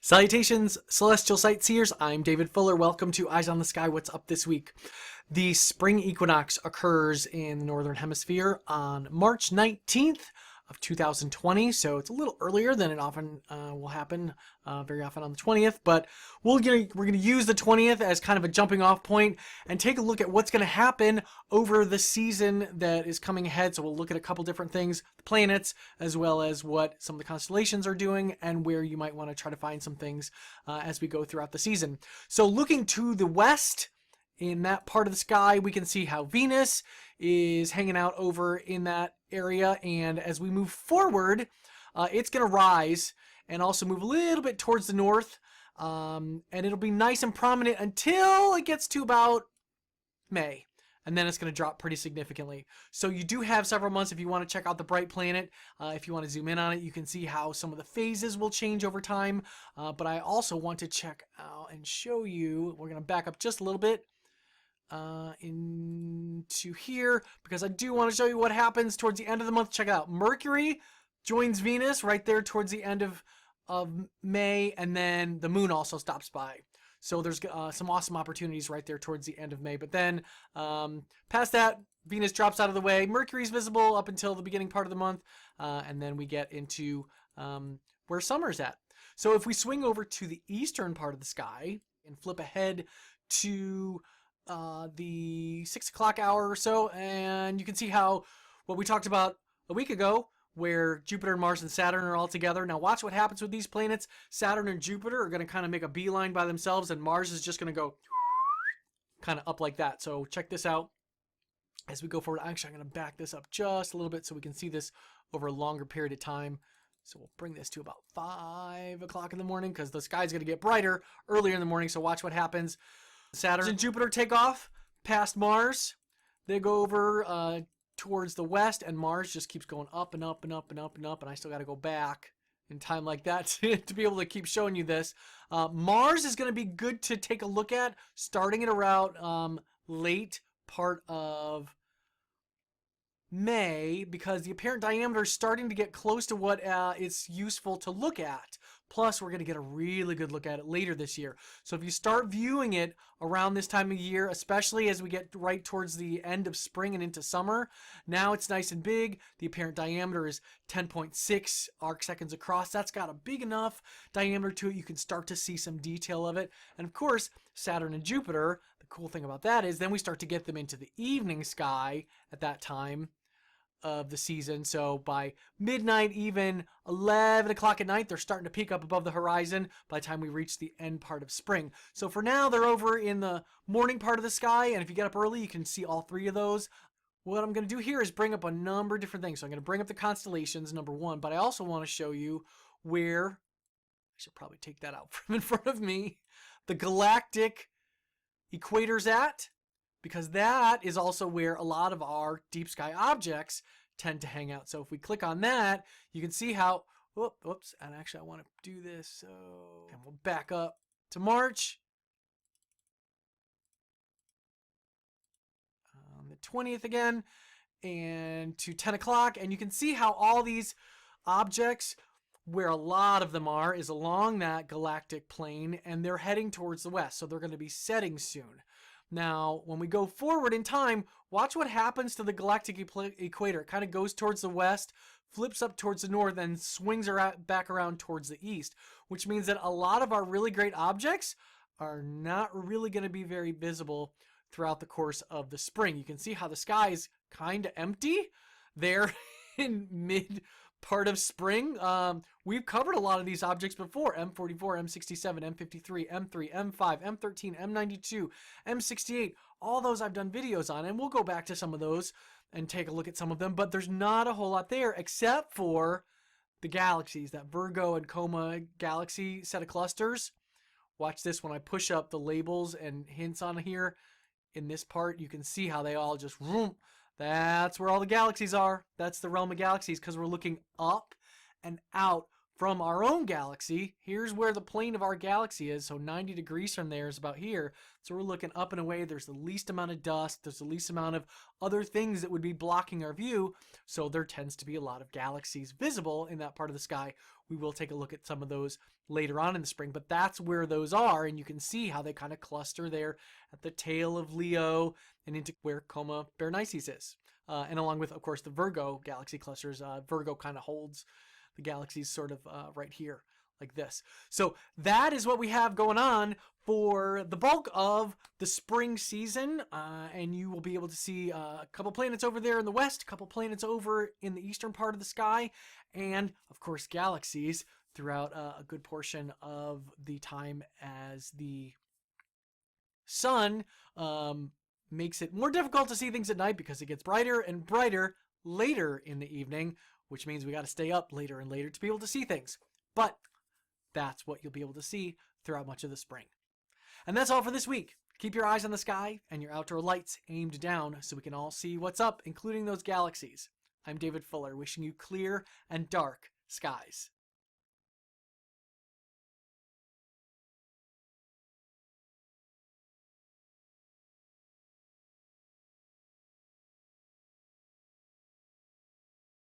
Salutations, celestial sightseers. I'm David Fuller. Welcome to Eyes on the Sky. What's up this week? The spring equinox occurs in the northern hemisphere on March 19th of 2020, so it's a little earlier than it often will happen, very often on the 20th, but we're going to use the 20th as kind of a jumping off point and take a look at what's going to happen over the season that is coming ahead. So we'll look at a couple different things, the planets, as well as what some of the constellations are doing and where you might want to try to find some things as we go throughout the season. So looking to the west, in that part of the sky, we can see how Venus is hanging out over in that area. And as we move forward, it's going to rise and also move a little bit towards the north. And it'll be nice and prominent until it gets to about May. And then it's going to drop pretty significantly. So you do have several months if you want to check out the bright planet. If you want to zoom in on it, you can see how some of the phases will change over time. But I also want to check out and show you, we're going to back up just a little bit into here, because I do want to show you what happens towards the end of the month. Check it out. Mercury joins Venus right there towards the end of May, and then the moon also stops by. So there's some awesome opportunities right there towards the end of May. But then past that, Venus drops out of the way. Mercury's visible up until the beginning part of the month, and then we get into where summer's at. So if we swing over to the eastern part of the sky and flip ahead to the 6 o'clock hour or so, and you can see how what we talked about a week ago, where Jupiter, Mars, and Saturn are all together. Now watch what happens with these planets. Saturn and Jupiter are going to kind of make a beeline by themselves, and Mars is just going to go kind of up like that. So check this out as we go forward. Actually, I'm going to back this up just a little bit so we can see this over a longer period of time. So we'll bring this to about 5 o'clock in the morning, because the sky's going to get brighter earlier in the morning. So watch what happens. Saturn and Jupiter take off past Mars. They go over towards the west, and Mars just keeps going up and up and up and up and up, and I still got to go back in time like that to be able to keep showing you this. Mars is going to be good to take a look at starting at around late part of May, because the apparent diameter is starting to get close to what it's useful to look at. Plus, we're going to get a really good look at it later this year. So if you start viewing it around this time of year, especially as we get right towards the end of spring and into summer, now it's nice and big. The apparent diameter is 10.6 arc seconds across. That's got a big enough diameter to it. You can start to see some detail of it. And of course, Saturn and Jupiter, the cool thing about that is then we start to get them into the evening sky at that time of the season. So by midnight, even 11 o'clock at night, they're starting to peak up above the horizon by the time we reach the end part of spring. So for now, they're over in the morning part of the sky, and if you get up early, you can see all three of those. What I'm going to do here is bring up a number of different things. So I'm going to bring up the constellations, number one, but I also want to show you where, I should probably take that out from in front of me, the Galactic Equator's at, because that is also where a lot of our deep sky objects tend to hang out. So if we click on that, you can see how, whoops, and actually I want to do this, so, and we'll back up to March on the 20th again, and to 10 o'clock, and you can see how all these objects, where a lot of them are, is along that galactic plane, and they're heading towards the west, so they're going to be setting soon. Now, when we go forward in time, watch what happens to the galactic equator. It kind of goes towards the west, flips up towards the north, and swings back around towards the east, which means that a lot of our really great objects are not really going to be very visible throughout the course of the spring. You can see how the sky is kind of empty there in mid part of spring. We've covered a lot of these objects before: M44, M67, M53, M3, M5, M13, M92, M68. All those I've done videos on, and we'll go back to some of those and take a look at some of them, but there's not a whole lot there except for the galaxies, that Virgo and Coma galaxy set of clusters. Watch this. When I push up the labels and hints on here in this part, you can see how they all just vroom. That's where all the galaxies are. That's the realm of galaxies, because we're looking up and out from our own galaxy. Here's where the plane of our galaxy is. So 90 degrees from there is about here. So we're looking up and away. There's the least amount of dust. There's the least amount of other things that would be blocking our view. So there tends to be a lot of galaxies visible in that part of the sky We will take a look at some of those later on in the spring, but that's where those are, and you can see how they kind of cluster there at the tail of Leo and into where Coma Berenices is. And along with, of course, the Virgo galaxy clusters, Virgo kind of holds the galaxies sort of right here, like this. So that is what we have going on for the bulk of the spring season, and you will be able to see a couple planets over there in the west, a couple planets over in the eastern part of the sky, and of course galaxies throughout a good portion of the time as the sun makes it more difficult to see things at night because it gets brighter and brighter later in the evening, which means we got to stay up later and later to be able to see things. But that's what you'll be able to see throughout much of the spring. And that's all for this week. Keep your eyes on the sky and your outdoor lights aimed down so we can all see what's up, including those galaxies. I'm David Fuller, wishing you clear and dark skies.